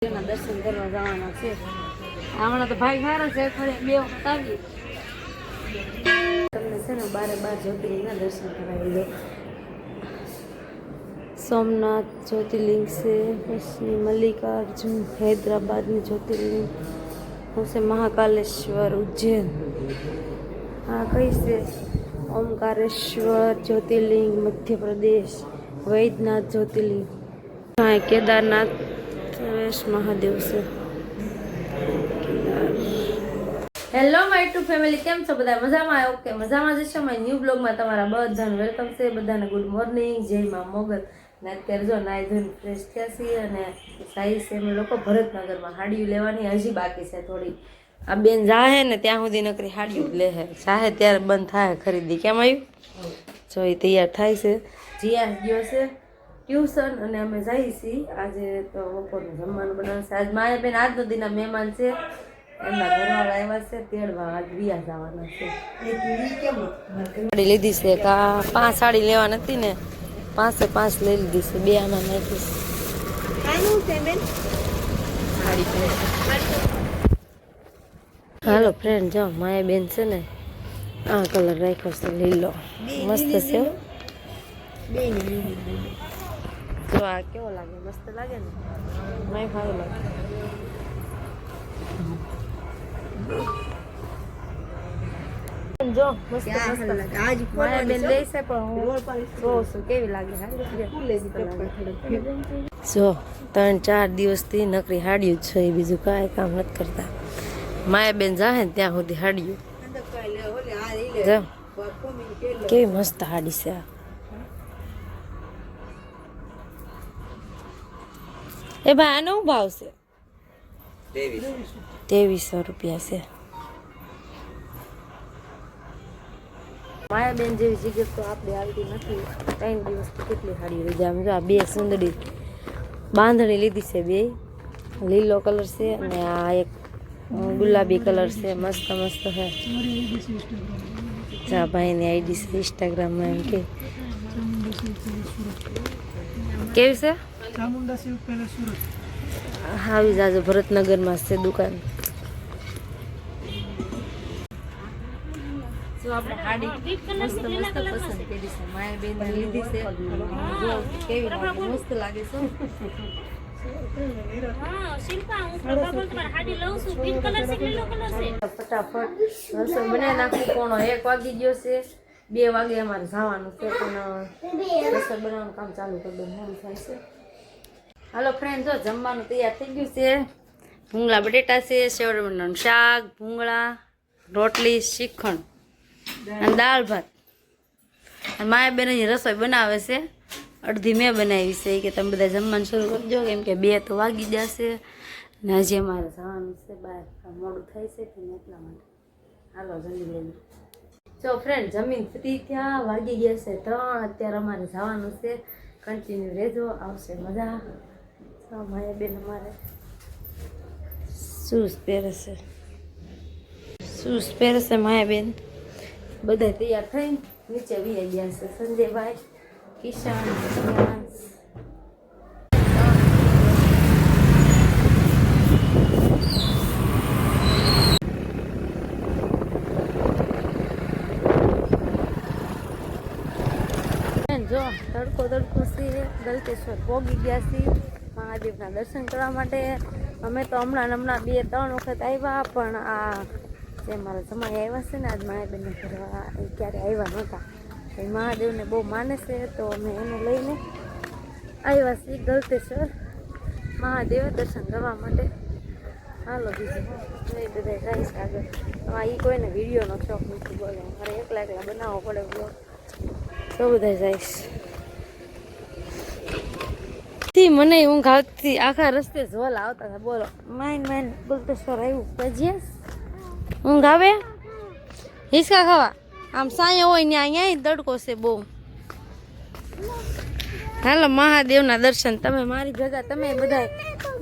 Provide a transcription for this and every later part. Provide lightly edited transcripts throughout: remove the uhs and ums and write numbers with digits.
દર્શન કરવા જવાના છે. હમણાં તો ભાઈ સારા છે, ખરી 2 વખત આવી. તમને છે ને 12 જ્યોતિર્લિંગના દર્શન કરાવી દો. સોમનાથ જ્યોતિર્લિંગ છે, પછી મલ્લિકાર્જુન હૈદરાબાદની જ્યોતિર્લિંગ છે, મહાકાલેશ્વર ઉજ્જૈન. હા કઈ છે? ઓમકારેશ્વર જ્યોતિર્લિંગ મધ્યપ્રદેશ, વૈદ્યનાથ જ્યોતિર્લિંગ, હા કેદારનાથ મહાદેવ છે. હેલો માય ટુ ફેમિલી, કેમ છો બધા? મજામાં? ઓકે, મજામાં જ છો. માય ન્યૂ બ્લોગમાં તમારા બધાને વેલકમ છે. બધાને ગુડ મોર્નિંગ, જય માં મોગલ. ને અત્યારે જો નાઈ ધોઈને ફ્રેશ થયા છીએ અને સાઈ છે અમે લોકો ભરતનગરમાં હાડિયું લેવાની હજી બાકી છે થોડી. આ બેન જાહે ને ત્યાં સુધી નકરી હાડિયું જ લે હે, જાહે ત્યારે બંધ થાય ખરીદી. કેમ આવ્યું? જો એ તૈયાર થાય છે. જીયા ગયો છે ટ્યુશન અને અમે જઈએ છીએ. આજે તો બપોરનું જમવાનું બનાવશે. આજ માયા બેન આજનો દિના મહેમાન છે, એમના ઘરવાળા આવ્યા છે તેડવા. આજ વિયા જવાના છે. સાડી લીધી છે કા 5 સાડી લેવા નથી ને, 5 લઈ લીધી છે. 2 આમાં નાખીશ. હાલો ફ્રેન્ડ, જો માયા બેન છે ને આ કલર રાખ્યો છે લીલો, મસ્ત છે. જો આ કેવો લાગે? મસ્ત લાગે ને? મને સારું લાગે. જો મસ્ત આજ મારા બેન લે છે પણ હું જોઉં છું કેવી લાગે. જો 3-4 દિવસથી નકરી હાડ્યું છે, બીજું કાંઈ કામ નથી કરતા. માયા બેન જાહે ને ત્યાં સુધી હાડ્યું. કેવી મસ્ત હાડી છે આ. એ ભાઈ આનો શું ભાવ છે? 2300 રૂપિયા છે. માયા બેન જેવી જગ્યા તો આપણે આવતી નથી. 3 દિવસથી કેટલી સાડી લીધી. આમ જો આ 2 સુંદડી બાંધણી લીધી છે, 2 લીલો કલર છે અને આ એક ગુલાબી કલર છે. મસ્ત મસ્ત છે. જા ભાઈની આઈડી છે ઇન્સ્ટાગ્રામમાં. એમ કે કેવી છે? આવી જાજો, ભરતનગરમાં છે દુકાન. જો આપણે હાડી મસ્ત પસંદ કરી છે. માયા બેન લીધી છે. જો કેવી લાગે? મસ્ત લાગે છે. ફટાફટ રસોઈ બનાવી નાખું. પોણો 1 વાગી ગયો છે. 2 વાગે અમારે જવાનું છે, પણ રસોઈ બનાવવાનું કામ ચાલુ કરી દઉં, મોડું થાય છે. હાલો ફ્રેન્ડ, જો જમવાનું તૈયાર થઈ ગયું છે. ભૂંગળા બટેટા છે, સેવડાનું શાક, ભૂંગળા, રોટલી, શ્રીખંડ અને દાળ ભાત. અને માયા બેન અહીં રસોઈ બનાવે છે. અડધી મેં બનાવી છે કે તમે બધા જમવાનું શરૂ કરજો, કેમ કે 2 તો વાગી જશે ને હજી અમારે જવાનું છે બહાર, મોડું થાય છે કે એટલા માટે. હાલો જમી લઈએ. જો ફ્રેન્ડ, જમીન ફ્રી થયા, વાગી ગયા છે 3. અત્યારે અમારે જવાનું છે. કન્ટિન્યુ રહેજો, આવશે મજા. માયા બેન અમારે શૂઝ પહેરશે, માયા બેન. બધા તૈયાર થઈ નીચે વી ગયા છે. સંજયભાઈ, કિશન, જો તડકો છે. ગલતેશ્વર પહોંચી ગયા છીએ મહાદેવના દર્શન કરવા માટે. અમે તો હમણાં 2-3 વખત આવ્યા, પણ આ જે મારા જમાઈ આવ્યા છે ને આજ માયાબેનને ફરવા, એ ક્યારે આવ્યા નહોતા. એ મહાદેવને બહુ માને છે, તો અમે એને લઈને આવ્યા છીએ ગલતેશ્વર મહાદેવ દર્શન કરવા માટે. હાલો બીજું એ બધા જઈશ આગળ. એ કોઈને વિડીયોનો શોખ નથી, બોલે મારે એકલા બનાવવો પડે બ્લોગ, તો બધા જઈશ. મને ઊંઘ આવતી, આખા રસ્તે ઝોલ આવતા હતા. બોલો, માઇન ગલતેશ્વર આવ્યું પછી ઊંઘ આવે. હિસકા ખાવા આમ સાંય હોય ને અહીંયા તડકો છે બહુ. હાલો મહાદેવના દર્શન તમે મારી ભેગા, તમે બધા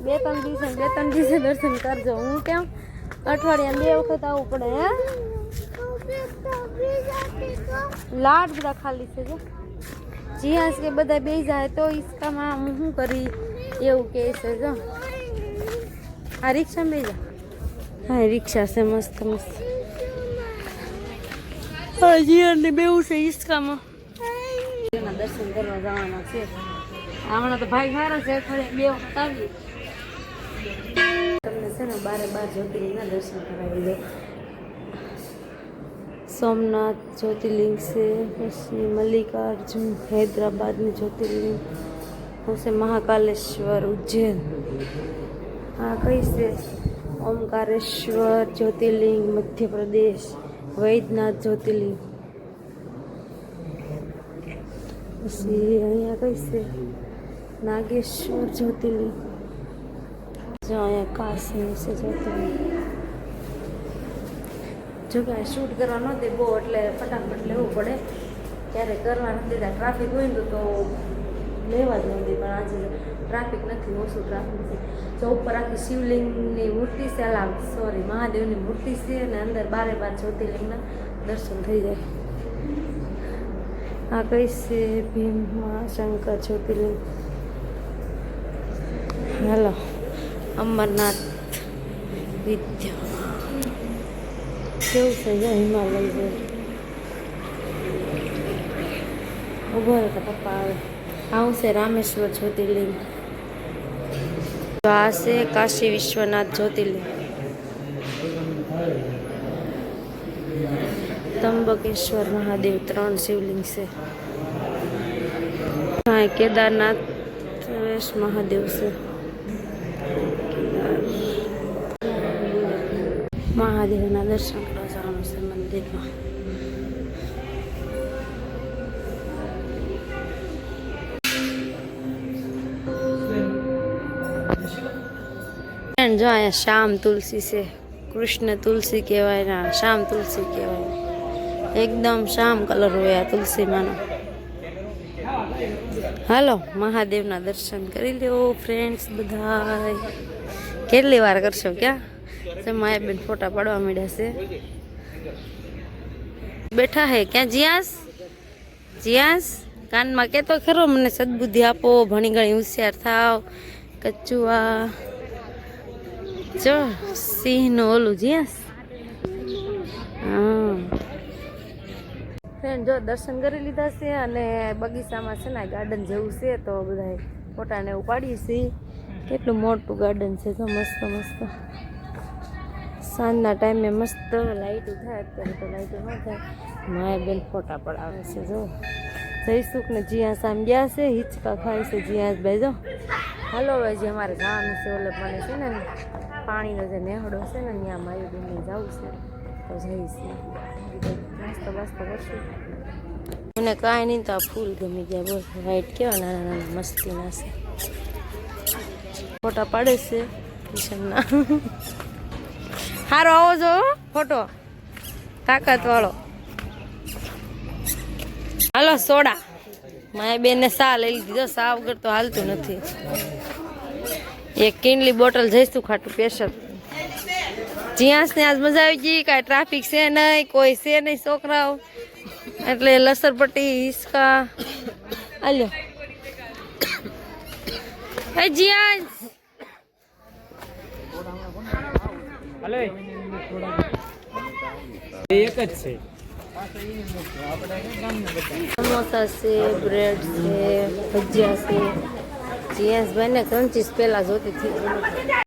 2-3 દિવસે દર્શન કરજો. હું કેમ અઠવાડિયામાં 2 વખત આવવું પડે? હે લાડ બધા ખાલી છે. જો જીયાસ કે બધા બે જાય તો ઈસકામાં હું શું કરી એવું કે છે. જો આ રિક્ષા બે જા. હા રિક્ષા છે મસ્ત મસ્ત. હજી અને બેવું છે હિસકામાં. દર્શન કરવા જવાના છે. હમણાં તો ભાઈ સારા છે, ખરે 2 વખત આવી. તમને છે ને 12 જ્યોતિર્લિંગના દર્શન કરાવી દે. સોમનાથ જ્યોતિર્લિંગ છે, પછી મલ્લિકાર્જુન હૈદરાબાદની જ્યોતિર્લિંગ, પછી મહાકાલેશ્વર ઉજ્જૈન. આ કઈ છે? ઓમકારેશ્વર જ્યોતિર્લિંગ મધ્યપ્રદેશ, વૈદ્યનાથ જ્યોતિર્લિંગ. પછી અહીંયા કઈ છે? નાગેશ્વર જ્યોતિર્લિંગ. જો અહીંયા કાશી છે જ્યોતિર્લિંગ. જોકે આ શૂટ કરવા નહોતી બહુ, એટલે ફટાફટ લેવું પડે. ત્યારે કરવા નથી દેતા. ટ્રાફિક હોય ને તો લેવા જ નથી, પણ આજે ટ્રાફિક નથી, ઓછું ટ્રાફિક છે. તો ઉપર આખી શિવલિંગની મૂર્તિ છે, સોરી મહાદેવની મૂર્તિ છે, અને અંદર 12 જ્યોતિર્લિંગના દર્શન થઈ જાય. આ કઈ છે? ભીમા શંકર જ્યોતિર્લિંગ. હાલો અમરનાથ વિદ્યા કેવું છે? હિમાલય છે. ઉભો રહેતા પપ્પા આવે. આવું છે રામેશ્વર જ્યોતિર્લિંગ. આ છે કાશી વિશ્વનાથ જ્યોતિર્લિંગ. ત્રંબકેશ્વર મહાદેવ 3 શિવલિંગ છે. હા કેદારનાથ મહાદેવ છે. મહાદેવના દર્શન કરવા જવાનું છે મંદિરમાં. જો અહીંયા શ્યામ તુલસી છે. કૃષ્ણ તુલસી કહેવાય ના, શ્યામ તુલસી કહેવાય. એકદમ શ્યામ કલર હોય આ તુલસીમાંનો. હાલો મહાદેવના દર્શન કરી લ્યો ફ્રેન્ડ્સ બધા. કેટલી વાર કરશો? ક્યાં માયા બેન ફોટા પાડવા માંડ્યા છે. બેઠા હે ક્યાં? જીયાસ કાનમાં કેતો ખરો મને સદબુદ્ધિ આપો, ભણી ગણી હોશિયાર થાવ. કચ્ચુઆ જો સિંહ નું ઓલું જીયાસ. હા ફ્રેન્ડ જો દર્શન કરી લીધા છે, અને બગીચામાં છે ને ગાર્ડન જેવું છે, તો બધા ફોટાને એવું પાડીએ છીએ. કેટલું મોટું ગાર્ડન છે, તો મસ્ત મસ્ત. સાંજના ટાઈમે મસ્ત લાઇટો થાય. અત્યારે તો લાઇટો ન થાય. માયા બેન ફોટા પડાવે છે. જો જયસુખ ને જીયાસ આમ ગયા છે, હિંચકા ખાય છે જીયાસ ભાઈ. જો હલો હવે જે અમારે જવાનું છે ઓલે મને છે ને પાણીનો જે નેહડો છે ને ત્યાં મારી બેનને જવું છે, તો જઈશું. નાસ્તો બાસ્તો કરશું. મને કાંઈ નહીં, તો આ ફૂલ ગમી ગયા. બહુ વ્હાઈટ કેવા નાના નાના મસ્તીના છે. ફોટા પાડે છે કિશનના. સારો આવો જો ફોટો, તાકાત વાળો. હાલો સોડા. મારી બેનને સા લઈ લીધી. સા વગર તો હાલતું નથી. એક કિનલી બોટલ જઈશું ખાટું સ્પેશિયલ. જ્યાં ને આજ મજા આવી ગઈ. કાંઈ ટ્રાફિક છે નહીં, કોઈ છે નહીં છોકરાઓ, એટલે લસરપટ્ટી હિસકા આલ્યો. હે જ્યાં એક જ છે. સમોસા છે, બ્રેડ છે, ભજીયા છે. જીયાસભાઈ ને 3 ચીજ પેલા જોતી હતી.